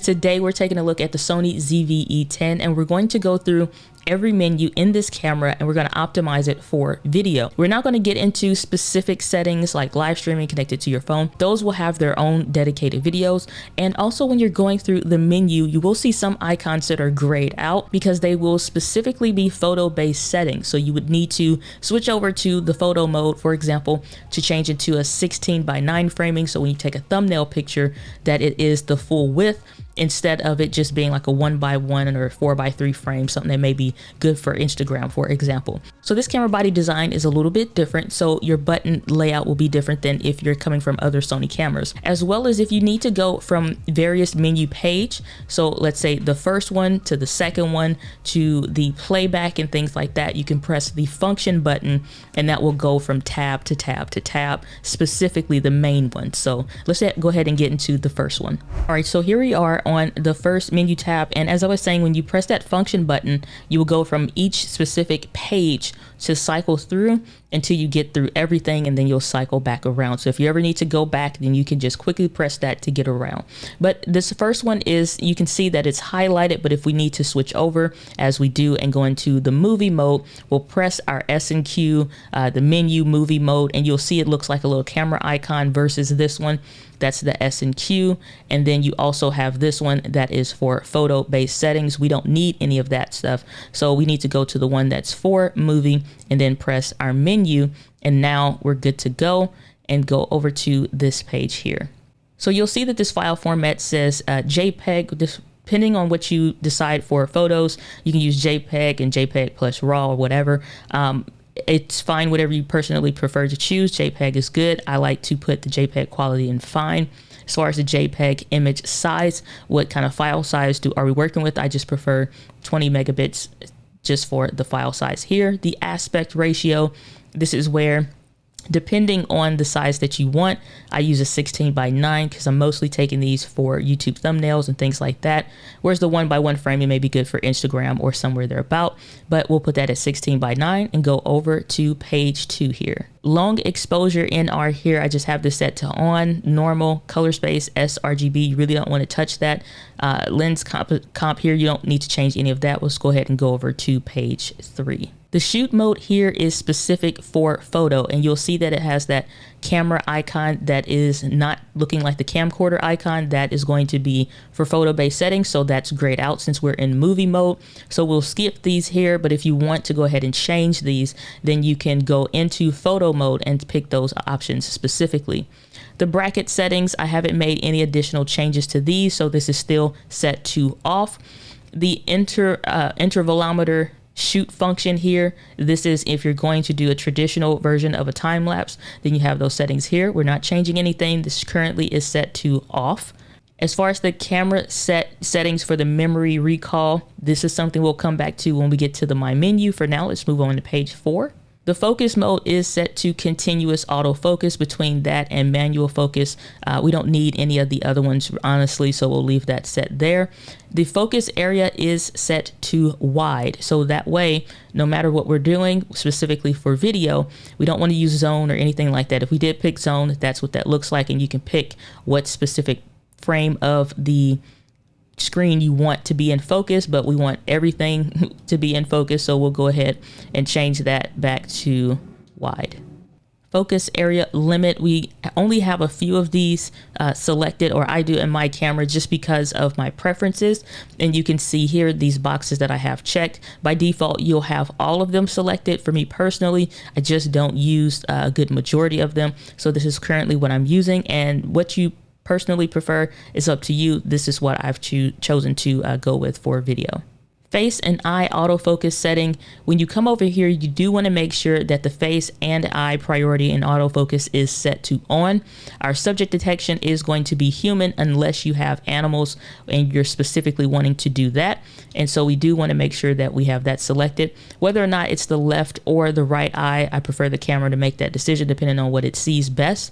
Today we're taking a look at the Sony ZV-E10 and we're going to go through every menu in this camera and we're going to optimize it for video. We're not going to get into specific settings like live streaming connected to your phone. Those will have their own dedicated videos. And also when you're going through the menu, you will see some icons that are grayed out because they will specifically be photo based settings. So you would need to switch over to the photo mode, for example, to change it to a 16:9 framing. So when you take a thumbnail picture, that it is the full width, instead of it just being like a 1:1 or 4:3 frame, something that may be good for Instagram, for example. So this camera body design is a little bit different. So your button layout will be different than if you're coming from other Sony cameras, as well as if you need to go from various menu page. So let's say the first one to the second one to the playback and things like that, you can press the function button and that will go from tab to tab to tab, specifically the main one. So let's go ahead and get into the first one. All right, so here we are on the first menu tab, and as I was saying, when you press that function button, you will go from each specific page to cycle through until you get through everything, and then you'll cycle back around. So if you ever need to go back, then you can just quickly press that to get around. But this first one is, you can see that it's highlighted, but if we need to switch over, as we do, and go into the movie mode, we'll press our S and Q, the menu movie mode, and you'll see it looks like a little camera icon versus this one. That's the S and Q. And then you also have this one that is for photo based settings. We don't need any of that stuff. So we need to go to the one that's for movie and then press our menu. And now we're good to go and go over to this page here. So you'll see that this file format says JPEG. Depending on what you decide for photos, you can use JPEG and JPEG plus RAW or whatever. It's fine, whatever you personally prefer to choose. JPEG is good. I like to put the JPEG quality in fine. As far as the JPEG image size, what kind of file size are we working with? I just prefer 20 megabits just for the file size here. The aspect ratio, this is where, depending on the size that you want, I use a 16:9 because I'm mostly taking these for YouTube thumbnails and things like that. Whereas the 1:1 frame, it may be good for Instagram or somewhere thereabout, but we'll put that at 16:9 and go over to page 2 here. Long exposure NR here, I just have this set to on, normal, color space, sRGB. You really don't want to touch that. Lens comp here, you don't need to change any of that. Let's go ahead and go over to page 3. The shoot mode here is specific for photo, and you'll see that it has that camera icon that is not looking like the camcorder icon. That is going to be for photo based settings, so that's grayed out since we're in movie mode. So we'll skip these here, but if you want to go ahead and change these, then you can go into photo mode and pick those options specifically. The bracket settings, I haven't made any additional changes to these, so this is still set to off. The intervalometer shoot function here, this is if you're going to do a traditional version of a time lapse, then you have those settings here. We're not changing anything. This currently is set to off. As far as the camera settings for the memory recall, this is something we'll come back to when we get to the My Menu. For now, let's move on to page 4. The focus mode is set to continuous autofocus. Between that and manual focus, we don't need any of the other ones, honestly, so we'll leave that set there. The focus area is set to wide, so that way, no matter what we're doing, specifically for video, we don't want to use zone or anything like that. If we did pick zone, that's what that looks like, and you can pick what specific frame of the screen you want to be in focus, but we want everything to be in focus, so we'll go ahead and change that back to wide. Focus area limit, we only have a few of these selected, or I do in my camera, just because of my preferences. And you can see here these boxes that I have checked. By default, you'll have all of them selected. For me personally, I just don't use a good majority of them, so this is currently what I'm using, and what you personally prefer is up to you. This is what I've chosen to go with for video. Face and eye autofocus setting. When you come over here, you do want to make sure that the face and eye priority in autofocus is set to on. Our subject detection is going to be human unless you have animals and you're specifically wanting to do that. And so we do want to make sure that we have that selected. Whether or not it's the left or the right eye, I prefer the camera to make that decision depending on what it sees best.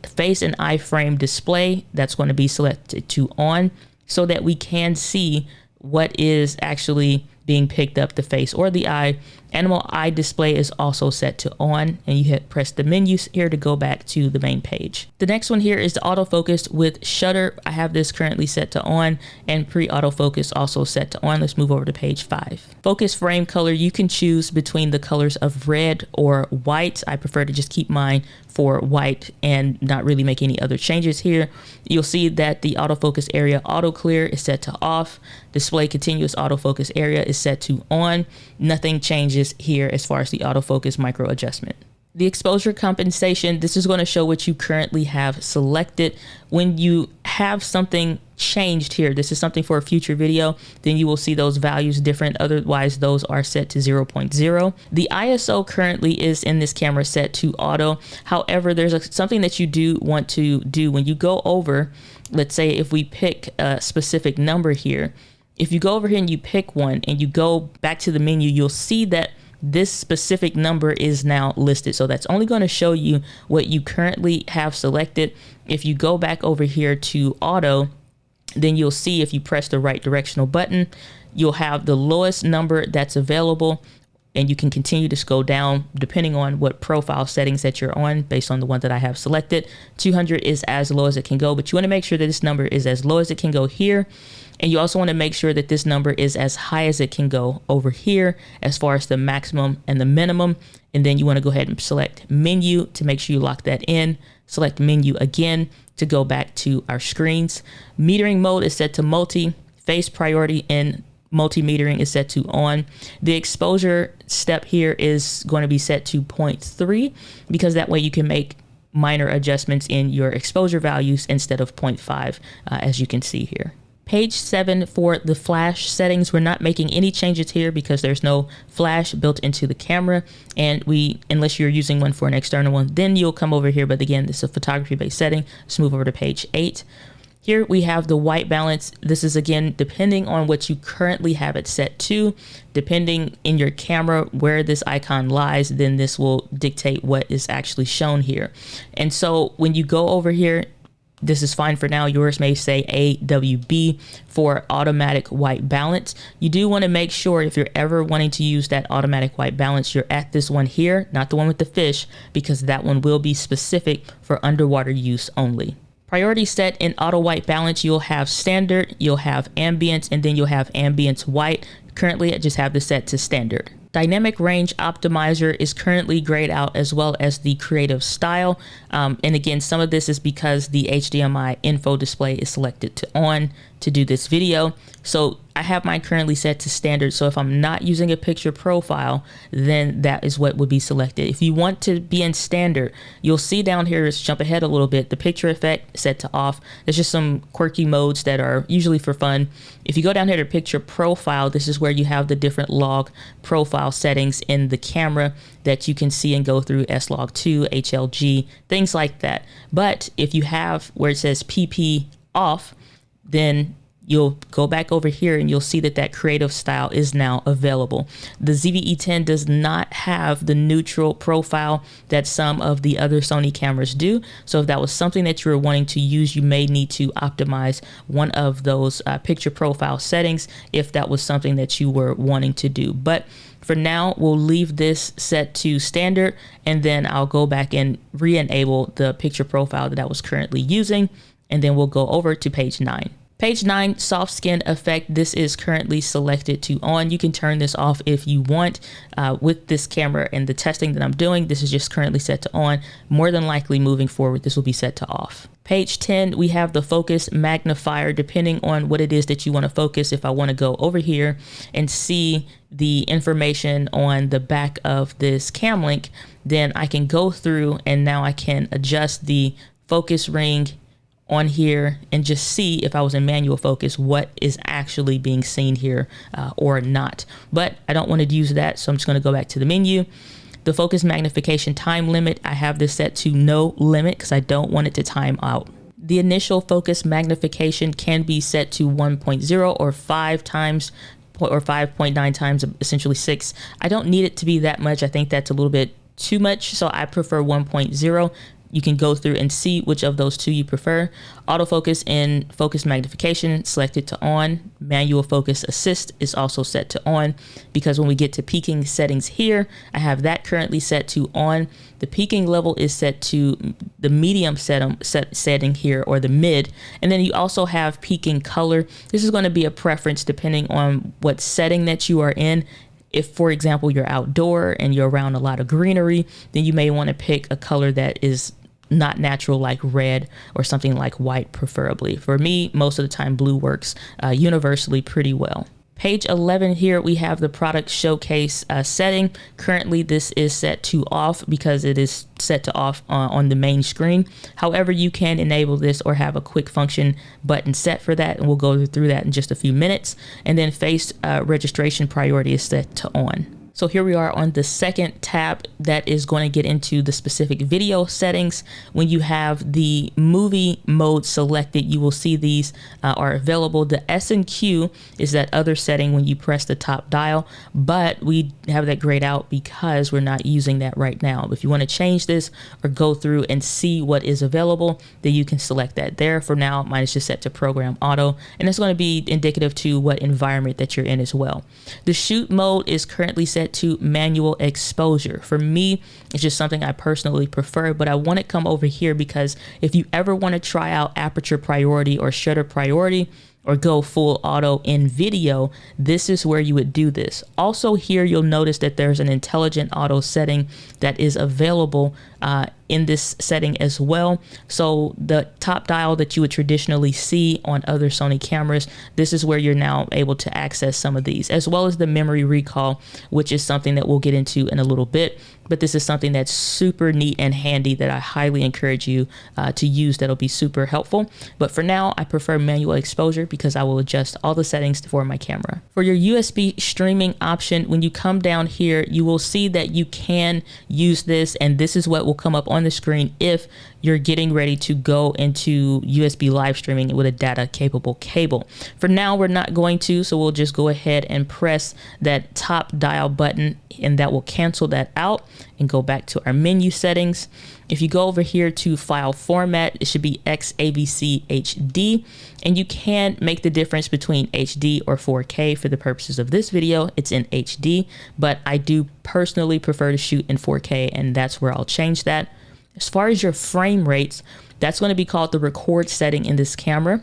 Face and eye frame display, that's going to be selected to on so that we can see what is actually being picked up, the face or the eye. Animal eye display is also set to on, and you press the menus here to go back to the main page. The next one here is the autofocus with shutter. I have this currently set to on, and pre-autofocus also set to on. Let's move over to page 5. Focus frame color, you can choose between the colors of red or white. I prefer to just keep mine for white and not really make any other changes here. You'll see that the autofocus area auto clear is set to off. Display continuous autofocus area is set to on. Nothing changes here as far as the autofocus micro adjustment. The exposure compensation, this is going to show what you currently have selected. When you have something changed here, this is something for a future video, then you will see those values different. Otherwise, those are set to 0.0. The ISO currently is in this camera set to auto. However, there's something that you do want to do when you go over. Let's say if we pick a specific number here, if you go over here and you pick one and you go back to the menu, you'll see that this specific number is now listed. So that's only going to show you what you currently have selected. If you go back over here to auto, then you'll see if you press the right directional button, you'll have the lowest number that's available, and you can continue to scroll down depending on what profile settings that you're on based on the one that I have selected. 200 is as low as it can go, but you want to make sure that this number is as low as it can go here. And you also want to make sure that this number is as high as it can go over here as far as the maximum and the minimum. And then you want to go ahead and select menu to make sure you lock that in. Select menu again to go back to our screens. Metering mode is set to multi. Face priority and multi-metering is set to on. The exposure step here is going to be set to 0.3 because that way you can make minor adjustments in your exposure values instead of 0.5 as you can see here. Page 7 for the flash settings. We're not making any changes here because there's no flash built into the camera, and unless you're using one for an external one, then you'll come over here. But again, this is a photography based setting. Let's move over to page 8. Here we have the white balance. This is again depending on what you currently have it set to. Depending in your camera where this icon lies, then this will dictate what is actually shown here. And so when you go over here, this is fine for now. Yours may say AWB for automatic white balance. You do want to make sure if you're ever wanting to use that automatic white balance, you're at this one here, not the one with the fish, because that one will be specific for underwater use only. Priority set in auto white balance, you'll have standard, you'll have ambience, and then you'll have ambience white. Currently, I just have this set to standard. Dynamic range optimizer is currently grayed out, as well as the creative style. And again, some of this is because the HDMI info display is selected to on to do this video. So I have mine currently set to standard. So if I'm not using a picture profile, then that is what would be selected. If you want to be in standard, you'll see down here, let's jump ahead a little bit, the picture effect set to off. There's just some quirky modes that are usually for fun. If you go down here to picture profile, this is where you have the different log profile settings in the camera that you can see and go through, S-Log2, HLG, things like that. But if you have where it says PP off, then you'll go back over here and you'll see that that creative style is now available. The ZV-E10 does not have the neutral profile that some of the other Sony cameras do. So if that was something that you were wanting to use, you may need to optimize one of those picture profile settings if that was something that you were wanting to do. But for now, we'll leave this set to standard, and then I'll go back and re-enable the picture profile that I was currently using, and then we'll go over to page 9. Page 9, soft skin effect. This is currently selected to on. You can turn this off if you want. With this camera and the testing that I'm doing, this is just currently set to on. More than likely moving forward, this will be set to off. Page 10, we have the focus magnifier. Depending on what it is that you want to focus, if I want to go over here and see the information on the back of this cam link, then I can go through and now I can adjust the focus ring on here and just see if I was in manual focus what is actually being seen here or not. But I don't want to use that, so I'm just going to go back to the menu. The focus magnification time limit, I have this set to no limit because I don't want it to time out. The initial focus magnification can be set to 1.0 or 5 times or 5.9 times, essentially 6. I don't need it to be that much. I think that's a little bit too much, so I prefer 1.0. You can go through and see which of those two you prefer. Autofocus and focus magnification selected to on. manual focus assist is also set to on, because when we get to peaking settings here, I have that currently set to on. The peaking level is set to the medium setting here, or the mid. And then you also have peaking color. This is going to be a preference depending on what setting that you are in. If, for example, you're outdoor and you're around a lot of greenery, then you may want to pick a color that is not natural, like red or something like white, preferably. For me, most of the time, blue works universally pretty well. Page 11 here, we have the product showcase setting. Currently, this is set to off because it is set to off on the main screen. However, you can enable this or have a quick function button set for that, and we'll go through that in just a few minutes. And then face registration priority is set to on. So here we are on the second tab that is going to get into the specific video settings. When you have the movie mode selected, you will see these are available. The S and Q is that other setting when you press the top dial, but we have that grayed out because we're not using that right now. If you want to change this or go through and see what is available, then you can select that there. For now, mine is just set to program auto, and it's going to be indicative to what environment that you're in as well. The shoot mode is currently set to manual exposure. For me, it's just something I personally prefer, but I want to come over here because if you ever want to try out aperture priority or shutter priority or go full auto in video, this is where you would do this. Also here, you'll notice that there's an intelligent auto setting that is available in this setting as well. So the top dial that you would traditionally see on other Sony cameras, this is where you're now able to access some of these, as well as the memory recall, which is something that we'll get into in a little bit. But this is something that's super neat and handy that I highly encourage you to use. That'll be super helpful. But for now, I prefer manual exposure because I will adjust all the settings for my camera. For your USB streaming option, when you come down here, you will see that you can use this, and this is what will come up on the screen if you're getting ready to go into USB live streaming with a data capable cable. For now, we're not going to, so we'll just go ahead and press that top dial button, and that will cancel that out and go back to our menu settings. If you go over here to file format, it should be XAVC HD, and you can make the difference between HD or 4K. For the purposes of this video, it's in HD, but I do personally prefer to shoot in 4K, and that's where I'll change that. As far as your frame rates, that's going to be called the record setting in this camera.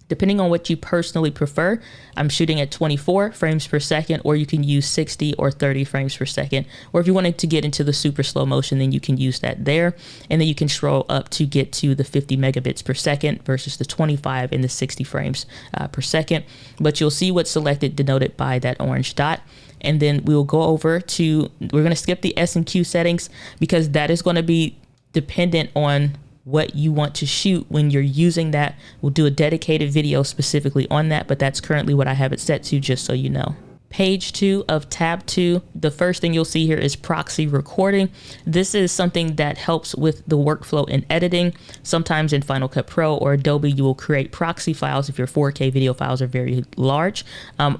Depending on what you personally prefer, I'm shooting at 24 frames per second, or you can use 60 or 30 frames per second. Or if you wanted to get into the super slow motion, then you can use that there. And then you can scroll up to get to the 50 megabits per second versus the 25 and the 60 frames per second. But you'll see what's selected denoted by that orange dot. And then we'll go over to, we're going to skip the S and Q settings because that is going to be dependent on what you want to shoot when you're using that. We'll do a dedicated video specifically on that, but that's currently what I have it set to, just so you know. Page 2 of tab 2, the first thing you'll see here is proxy recording. This is something that helps with the workflow in editing. Sometimes in Final Cut Pro or Adobe, you will create proxy files if your 4K video files are very large.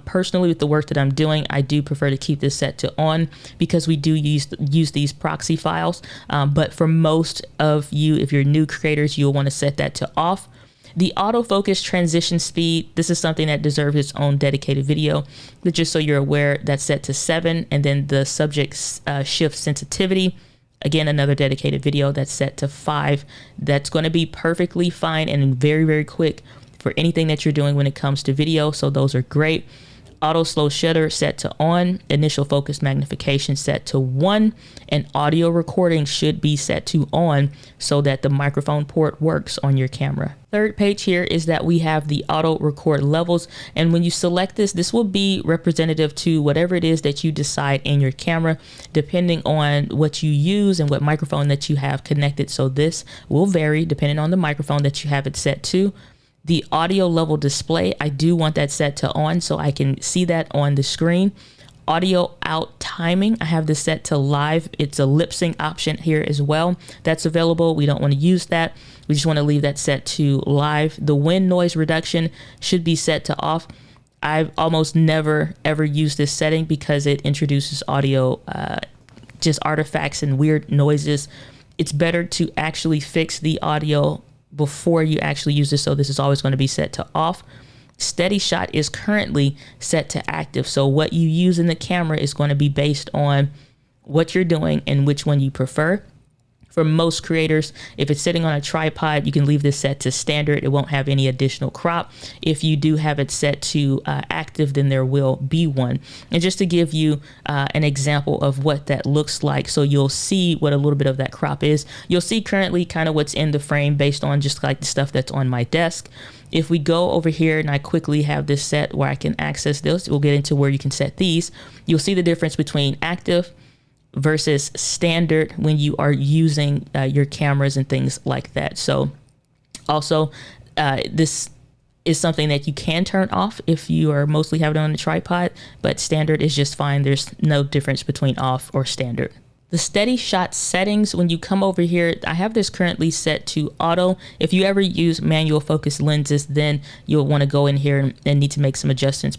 Personally, with the work that I'm doing, I do prefer to keep this set to on because we do use these proxy files. But for most of you, if you're new creators, you'll want to set that to off. The autofocus transition speed, this is something that deserves its own dedicated video, but just so you're aware, that's set to 7. And then the subject shift sensitivity, again, another dedicated video, that's set to 5. That's going to be perfectly fine and very, very quick for anything that you're doing when it comes to video. So those are great. Auto slow shutter set to on, initial focus magnification set to 1, and audio recording should be set to on so that the microphone port works on your camera. Third page here is that we have the auto record levels, and when you select this, this will be representative to whatever it is that you decide in your camera, depending on what you use and what microphone that you have connected. So this will vary depending on the microphone that you have it set to. The audio level display, I do want that set to on so I can see that on the screen. Audio out timing, I have this set to live. It's a lip sync option here as well. That's available. We don't want to use that. We just want to leave that set to live. The wind noise reduction should be set to off. I've almost never ever used this setting because it introduces audio, just artifacts and weird noises. It's better to actually fix the audio before you actually use this, so this is always going to be set to off. Steady shot is currently set to active. So what you use in the camera is going to be based on what you're doing and which one you prefer. For most creators, if it's sitting on a tripod, you can leave this set to standard. It won't have any additional crop. If you do have it set to active, then there will be one. And just to give you an example of what that looks like, so you'll see what a little bit of that crop is. You'll see currently kind of what's in the frame based on just like the stuff that's on my desk. If we go over here and I quickly have this set where I can access this, we'll get into where you can set these. You'll see the difference between active versus standard when you are using your cameras and things like that. So also this is something that you can turn off if you are mostly having it on a tripod, but standard is just fine. There's no difference between off or standard. The steady shot settings, when you come over here, I have this currently set to auto. If you ever use manual focus lenses, then you'll want to go in here and need to make some adjustments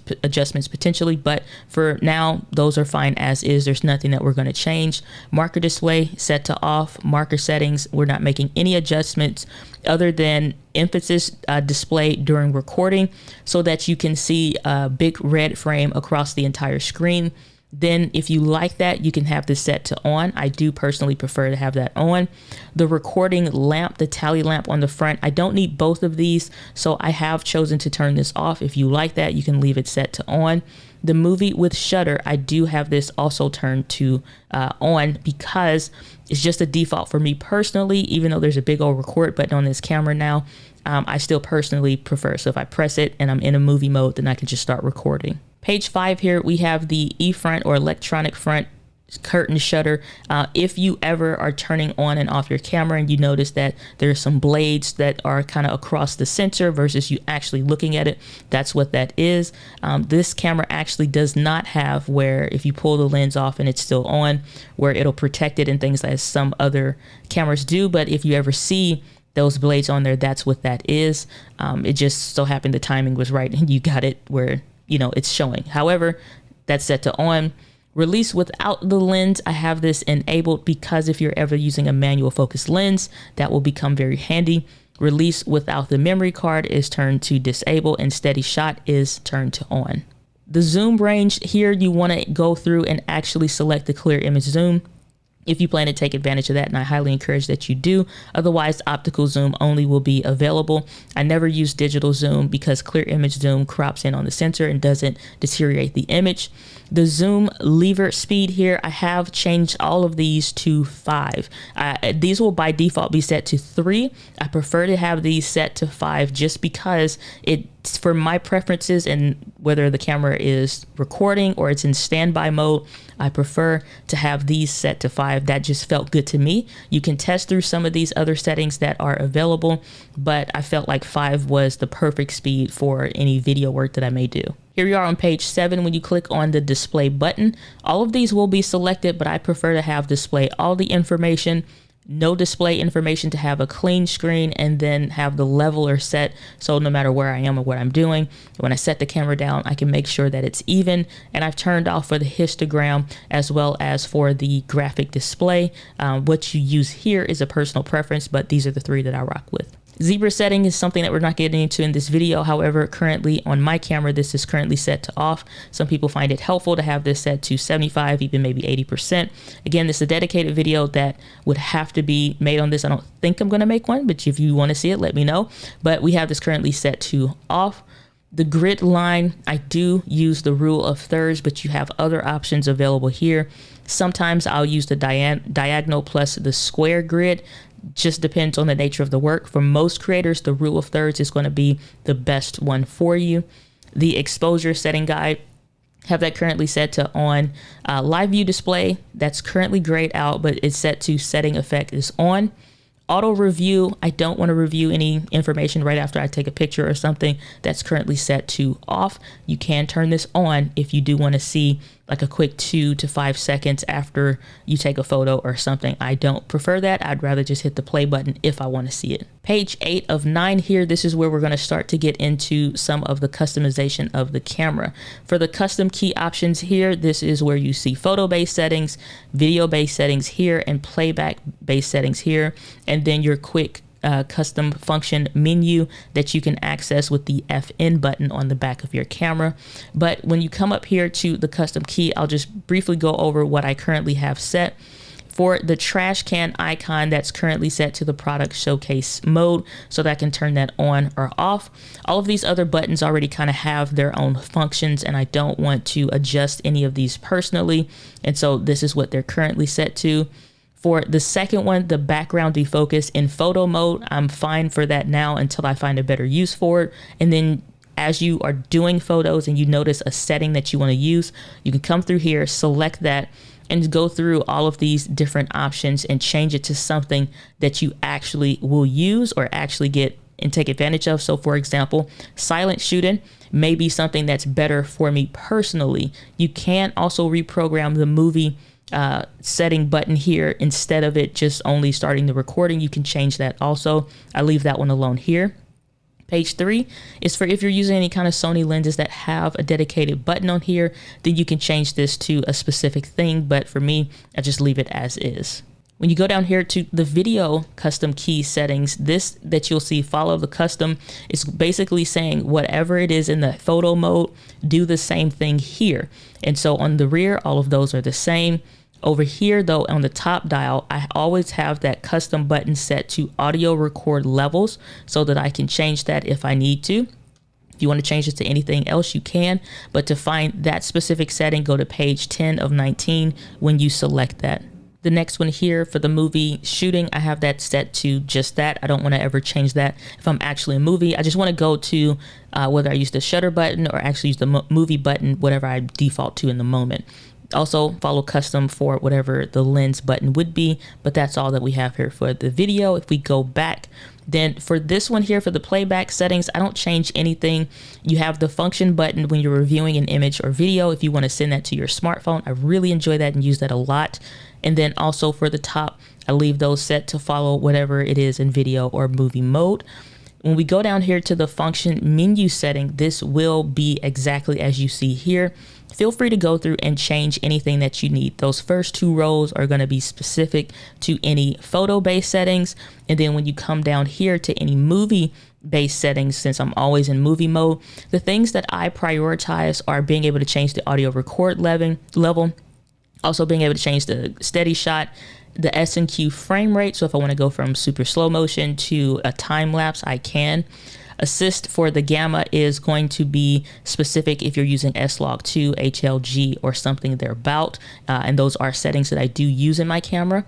potentially. But for now, those are fine as is. There's nothing that we're going to change. Marker display set to off. Marker settings, we're not making any adjustments other than emphasis display during recording so that you can see a big red frame across the entire screen. Then if you like that, you can have this set to on. I do personally prefer to have that on. The recording lamp, the tally lamp on the front, I don't need both of these, so I have chosen to turn this off. If you like that, you can leave it set to on. The movie with shutter, I do have this also turned to on because it's just a default for me personally, even though there's a big old record button on this camera now. I still personally prefer. So if I press it and I'm in a movie mode, then I can just start recording. Page 5 here, we have the E-front or electronic front curtain shutter. If you ever are turning on and off your camera and you notice that there's some blades that are kind of across the sensor versus you actually looking at it, that's what that is. This camera actually does not have where if you pull the lens off and it's still on, where it'll protect it and things as some other cameras do. But if you ever see those blades on there, that's what that is. It just so happened the timing was right and you got it where it's showing. However, that's set to on. Release without the lens, I have this enabled because if you're ever using a manual focus lens, that will become very handy. Release without the memory card is turned to disable and steady shot is turned to on. The zoom range here, you want to go through and actually select the clear image zoom if you plan to take advantage of that, and I highly encourage that you do. Otherwise, optical zoom only will be available. I never use digital zoom because clear image zoom crops in on the sensor and doesn't deteriorate the image. The zoom lever speed here, I have changed all of these to 5. These will by default be set to 3. I prefer to have these set to 5 just because it's for my preferences and whether the camera is recording or it's in standby mode. I prefer to have these set to 5. That just felt good to me. You can test through some of these other settings that are available, but I felt like 5 was the perfect speed for any video work that I may do. Here we are on page 7. When you click on the display button, all of these will be selected, but I prefer to have display all the information, no display information, to have a clean screen, and then have the leveler set. So no matter where I am or what I'm doing, when I set the camera down, I can make sure that it's even. And I've turned off for the histogram as well as for the graphic display. What you use here is a personal preference, but these are the 3 that I rock with. Zebra setting is something that we're not getting into in this video. However, currently on my camera, this is currently set to off. Some people find it helpful to have this set to 75, even maybe 80%. Again, this is a dedicated video that would have to be made on this. I don't think I'm going to make one, but if you want to see it, let me know. But we have this currently set to off. The grid line, I do use the rule of thirds, but you have other options available here. Sometimes I'll use the diagonal plus the square grid. Just depends on the nature of the work. For most creators, the rule of thirds is going to be the best one for you. The exposure setting guide, have that currently set to on. Live view display, that's currently grayed out, but it's set to setting effect is on. Auto review, I don't want to review any information right after I take a picture or something. That's currently set to off. You can turn this on if you do want to see like a quick 2 to 5 seconds after you take a photo or something. I don't prefer that. I'd rather just hit the play button if I want to see it. Page 8 of 9 here, this is where we're going to start to get into some of the customization of the camera. For the custom key options here, this is where you see photo-based settings, video-based settings here, and playback-based settings here, and then your quick custom function menu that you can access with the FN button on the back of your camera. But when you come up here to the custom key, I'll just briefly go over what I currently have set. For the trash can icon, that's currently set to the product showcase mode, so that I can turn that on or off. All of these other buttons already kind of have their own functions, and I don't want to adjust any of these personally. And so this is what they're currently set to. For the second one, the background defocus in photo mode, I'm fine for that now until I find a better use for it. And then as you are doing photos and you notice a setting that you want to use, you can come through here, select that, and go through all of these different options and change it to something that you actually will use or actually get and take advantage of. So for example, silent shooting may be something that's better for me personally. You can also reprogram the movie setting button here. Instead of it just only starting the recording, you can change that also. I leave that one alone here. Page 3 is for if you're using any kind of Sony lenses that have a dedicated button on here, then you can change this to a specific thing. But for me, I just leave it as is. When you go down here to the video custom key settings, this that you'll see, follow the custom, is basically saying whatever it is in the photo mode, do the same thing here. And so on the rear, all of those are the same. Over here though, on the top dial, I always have that custom button set to audio record levels so that I can change that if I need to. If you want to change it to anything else, you can, but to find that specific setting, go to page 10 of 19 when you select that. The next one here for the movie shooting, I have that set to just that. I don't want to ever change that if I'm actually a movie. I just want to go to whether I use the shutter button or actually use the movie button, whatever I default to in the moment. Also follow custom for whatever the lens button would be, but that's all that we have here for the video. If we go back, then for this one here, for the playback settings, I don't change anything. You have the function button when you're reviewing an image or video. If you want to send that to your smartphone, I really enjoy that and use that a lot. And then also for the top, I leave those set to follow whatever it is in video or movie mode. When we go down here to the function menu setting, this will be exactly as you see here. Feel free to go through and change anything that you need. Those first 2 rows are going to be specific to any photo-based settings. And then when you come down here to any movie-based settings, since I'm always in movie mode, the things that I prioritize are being able to change the audio record level, also being able to change the steady shot, the S&Q frame rate. So if I want to go from super slow motion to a time lapse, I can. Assist for the gamma is going to be specific if you're using S-Log2, HLG, or something thereabout. And those are settings that I do use in my camera.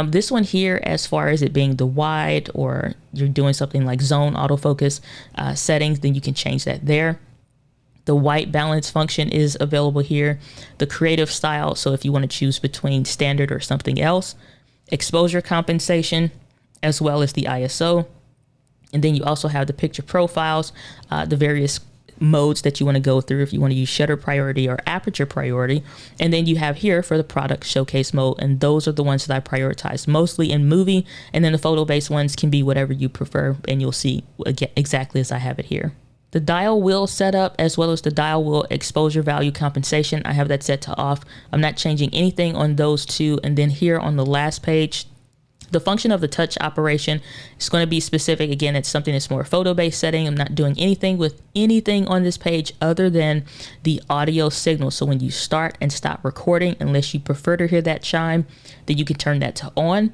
This one here, as far as it being the wide, or you're doing something like zone autofocus settings, then you can change that there. The white balance function is available here. The creative style, so if you want to choose between standard or something else. Exposure compensation, as well as the ISO. And then you also have the picture profiles, the various modes that you want to go through if you want to use shutter priority or aperture priority. And then you have here for the product showcase mode, and those are the ones that I prioritize mostly in movie. And then the photo-based ones can be whatever you prefer, and you'll see exactly as I have it here. The dial wheel setup, as well as the dial wheel exposure value compensation, I have that set to off. I'm not changing anything on those two. And then here on the last page, the function of the touch operation is going to be specific. Again, it's something that's more photo-based setting. I'm not doing anything with anything on this page other than the audio signal. So when you start and stop recording, unless you prefer to hear that chime, then you can turn that to on.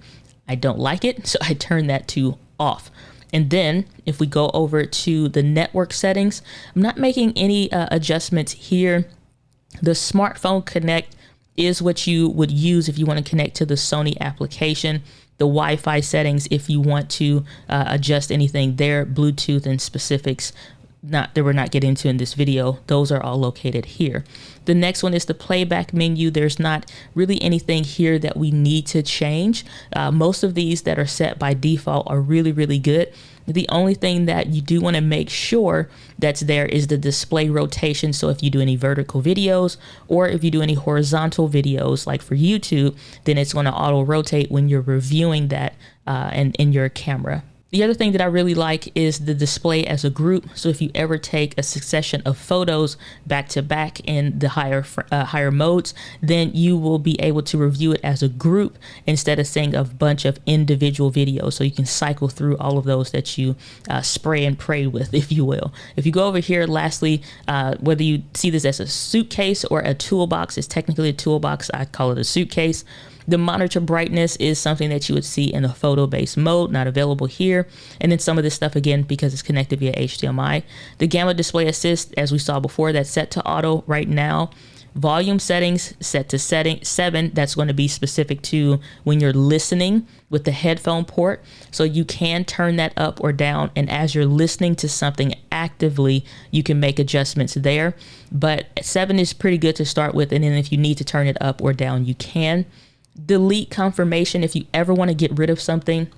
I don't like it, so I turn that to off. And then if we go over to the network settings, I'm not making any adjustments here. The smartphone connect is what you would use if you want to connect to the Sony application. The Wi-Fi settings, if you want to adjust anything there, Bluetooth and specifics that we're not getting into in this video, those are all located here. The next one is the playback menu. There's not really anything here that we need to change. Most of these that are set by default are really, really good. The only thing that you do want to make sure that's there is the display rotation. So if you do any vertical videos or if you do any horizontal videos, like for YouTube, then it's going to auto rotate when you're reviewing that and in your camera. The other thing that I really like is the display as a group. So if you ever take a succession of photos back to back in the higher modes, then you will be able to review it as a group instead of seeing a bunch of individual videos. So you can cycle through all of those that you spray and pray with, if you will. If you go over here, lastly, whether you see this as a suitcase or a toolbox, it's technically a toolbox. I call it a suitcase. The monitor brightness is something that you would see in a photo-based mode, not available here. And then some of this stuff, again, because it's connected via HDMI. The gamma display assist, as we saw before, that's set to auto right now. Volume settings set to setting 7. That's going to be specific to when you're listening with the headphone port. So you can turn that up or down. And as you're listening to something actively, you can make adjustments there. But 7 is pretty good to start with. And then if you need to turn it up or down, you can. Delete confirmation. If you ever want to get rid of something,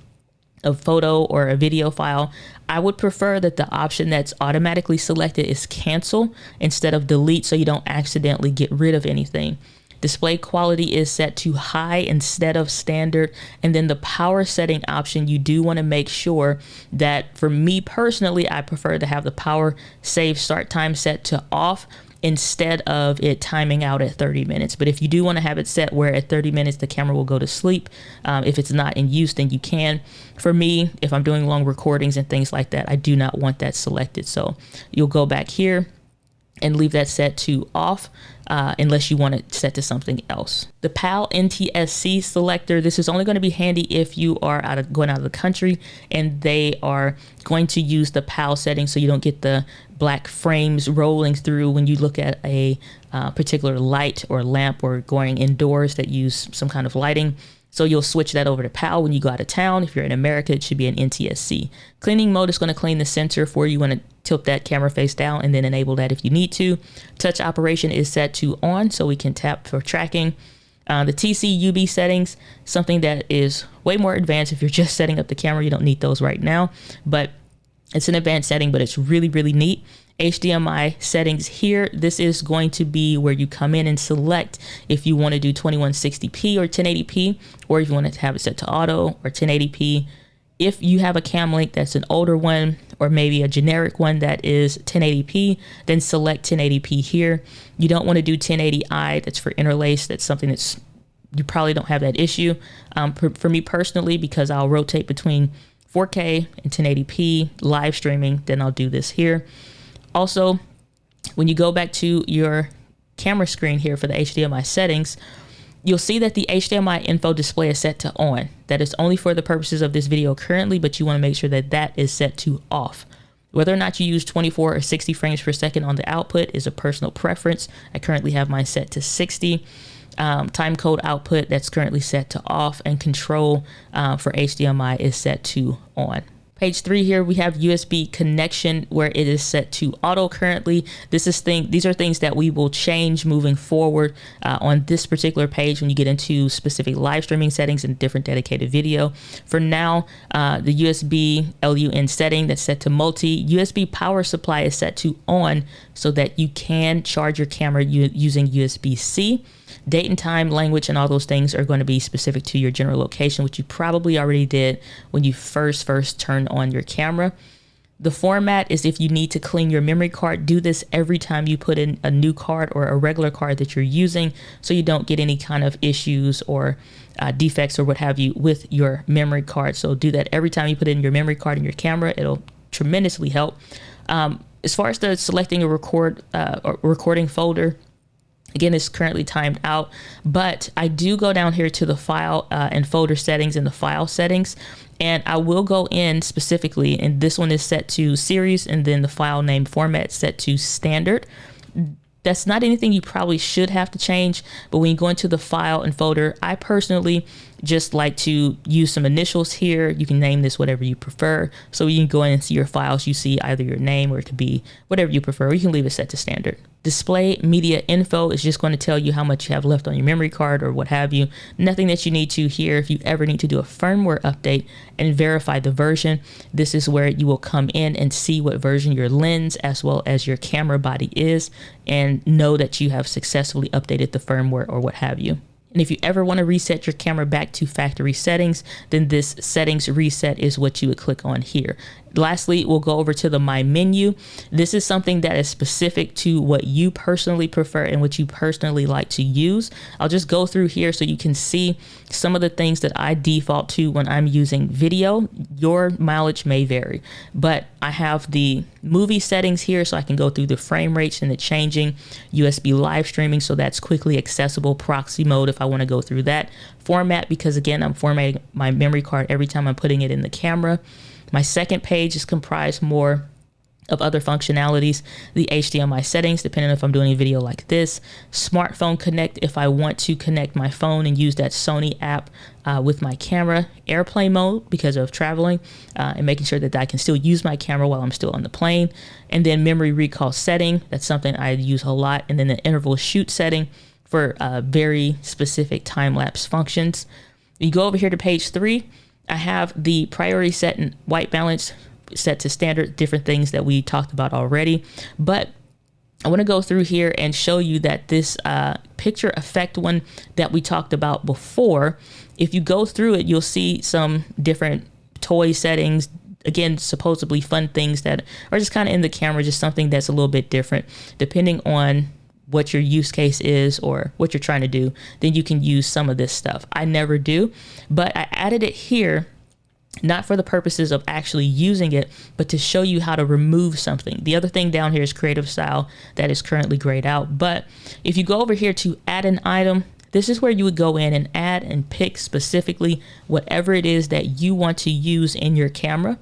a photo or a video file, I would prefer that the option that's automatically selected is cancel instead of delete, so you don't accidentally get rid of anything. Display quality is set to high instead of standard. And then the power setting option, you do want to make sure that, for me personally, I prefer to have the power save start time set to off instead of it timing out at 30 minutes. But if you do want to have it set where at 30 minutes the camera will go to sleep, if it's not in use, then you can. For me, if I'm doing long recordings and things like that, I do not want that selected. So you'll go back here and leave that set to off unless you want it set to something else. The PAL NTSC selector, this is only going to be handy if you are going out of the country and they are going to use the PAL setting, so you don't get the black frames rolling through when you look at a particular light or lamp or going indoors that use some kind of lighting. So you'll switch that over to PAL when you go out of town. If you're in America, it should be an NTSC. Cleaning mode is going to clean the sensor for you. You want to tilt that camera face down and then enable that if you need to. Touch operation is set to on, so we can tap for tracking. The TC/UV settings, something that is way more advanced. If you're just setting up the camera, you don't need those right now, but it's an advanced setting, but it's really, really neat. HDMI settings here. This is going to be where you come in and select if you want to do 2160p or 1080p, or if you want to have it set to auto or 1080p. If you have a cam link that's an older one, or maybe a generic one that is 1080p, then select 1080p here. You don't want to do 1080i. That's for interlace. That's something that's, you probably don't have that issue. For me personally, because I'll rotate between 4K and 1080p live streaming, then I'll do this here. Also, when you go back to your camera screen here for the HDMI settings, you'll see that the HDMI info display is set to on. That is only for the purposes of this video currently, but you want to make sure that that is set to off. Whether or not you use 24 or 60 frames per second on the output is a personal preference. I currently have mine set to 60. Time code output, that's currently set to off, and control for HDMI is set to on. Page 3 here, we have USB connection where it is set to auto currently. These are things that we will change moving forward on this particular page when you get into specific live streaming settings and different dedicated video. For now, the USB LUN setting that's set to multi. USB power supply is set to on so that you can charge your camera using USB-C. Date and time, language, and all those things are going to be specific to your general location, which you probably already did when you first turned on your camera. The format is if you need to clean your memory card, do this every time you put in a new card or a regular card that you're using, so you don't get any kind of issues or defects or what have you with your memory card. So do that every time you put in your memory card in your camera. It'll tremendously help. As far as the selecting a recording folder, again, it's currently timed out, but I do go down here to the file and folder settings and the file settings, and I will go in specifically, and this one is set to series, and then the file name format set to standard. That's not anything you probably should have to change, but when you go into the file and folder, I personally just like to use some initials here. You can name this whatever you prefer. So you can go in and see your files. You see either your name, or it could be whatever you prefer. Or you can leave it set to standard. Display media info is just going to tell you how much you have left on your memory card or what have you. Nothing that you need to here. If you ever need to do a firmware update and verify the version, this is where you will come in and see what version your lens as well as your camera body is, and know that you have successfully updated the firmware or what have you. And if you ever want to reset your camera back to factory settings, then this settings reset is what you would click on here. Lastly, we'll go over to the My Menu. This is something that is specific to what you personally prefer and what you personally like to use. I'll just go through here so you can see some of the things that I default to when I'm using video. Your mileage may vary, but I have the movie settings here so I can go through the frame rates and the changing, USB live streaming, so that's quickly accessible, proxy mode if I want to go through that, format, because again, I'm formatting my memory card every time I'm putting it in the camera. My second page is comprised more of other functionalities, the HDMI settings, depending on if I'm doing a video like this, smartphone connect if I want to connect my phone and use that Sony app with my camera, airplane mode because of traveling and making sure that I can still use my camera while I'm still on the plane, and then memory recall setting, that's something I use a lot, and then the interval shoot setting for very specific time-lapse functions. You go over here to page 3, I have the priority set and white balance set to standard, different things that we talked about already. But I want to go through here and show you that this picture effect one that we talked about before, if you go through it, you'll see some different toy settings, again, supposedly fun things that are just kind of in the camera, just something that's a little bit different depending on what your use case is or what you're trying to do. Then you can use some of this stuff. I never do, but I added it here not for the purposes of actually using it, but to show you how to remove something. The other thing down here is creative style that is currently grayed out. But if you go over here to add an item, this is where you would go in and add and pick specifically whatever it is that you want to use in your camera.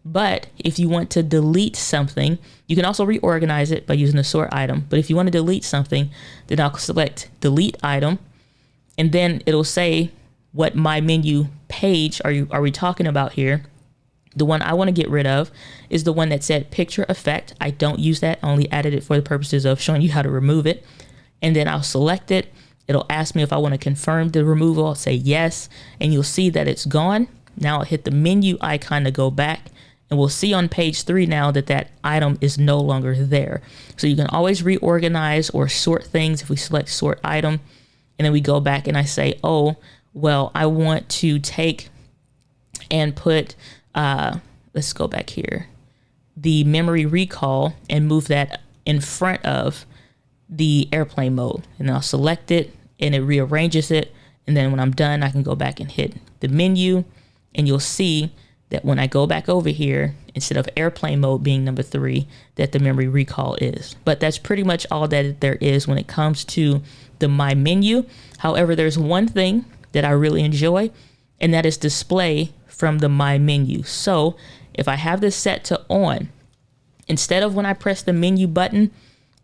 But if you want to delete something, you can also reorganize it by using the sort item. But if you want to delete something, then I'll select delete item, and then it'll say what my menu page are we talking about here. The one I want to get rid of is the one that said picture effect. I don't use that, I only added it for the purposes of showing you how to remove it. And then I'll select it. It'll ask me if I want to confirm the removal. I'll say yes, and you'll see that it's gone. Now I'll hit the menu icon to go back, and we'll see on page 3 now that that item is no longer there. So you can always reorganize or sort things if we select sort item, and then we go back and I say, oh, well, I want to take and put, let's go back here, the memory recall and move that in front of the airplane mode. And I'll select it and it rearranges it. And then when I'm done, I can go back and hit the menu, and you'll see that when I go back over here, instead of airplane mode being number 3, that the memory recall is. But that's pretty much all that there is when it comes to the My Menu. However, there's one thing that I really enjoy, and that is display from the My Menu. So if I have this set to on, instead of when I press the menu button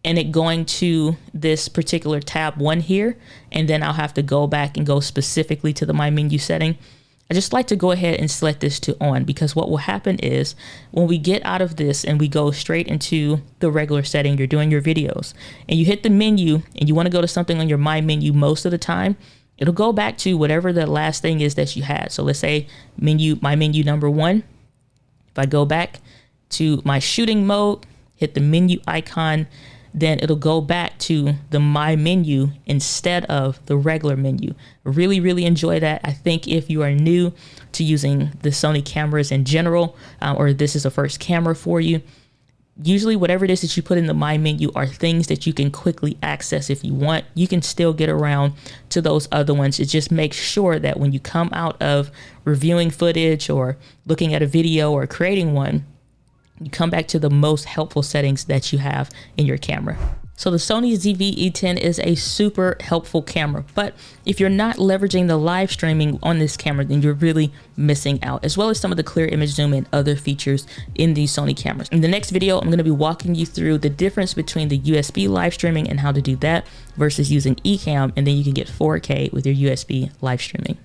and it going to this particular tab 1 here, and then I'll have to go back and go specifically to the My Menu setting, I just like to go ahead and select this to on, because what will happen is when we get out of this and we go straight into the regular setting, you're doing your videos and you hit the menu and you want to go to something on your My Menu, most of the time it'll go back to whatever the last thing is that you had. So let's say My Menu number 1. If I go back to my shooting mode, hit the menu icon, then it'll go back to the My Menu instead of the regular menu. Really, really enjoy that. I think if you are new to using the Sony cameras in general, or this is a first camera for you, usually whatever it is that you put in the My Menu are things that you can quickly access if you want. You can still get around to those other ones. It just makes sure that when you come out of reviewing footage or looking at a video or creating one, you come back to the most helpful settings that you have in your camera. So the Sony ZV-E10 is a super helpful camera, but if you're not leveraging the live streaming on this camera, then you're really missing out, as well as some of the clear image zoom and other features in these Sony cameras. In the next video, I'm going to be walking you through the difference between the USB live streaming and how to do that versus using Ecamm, and then you can get 4K with your USB live streaming.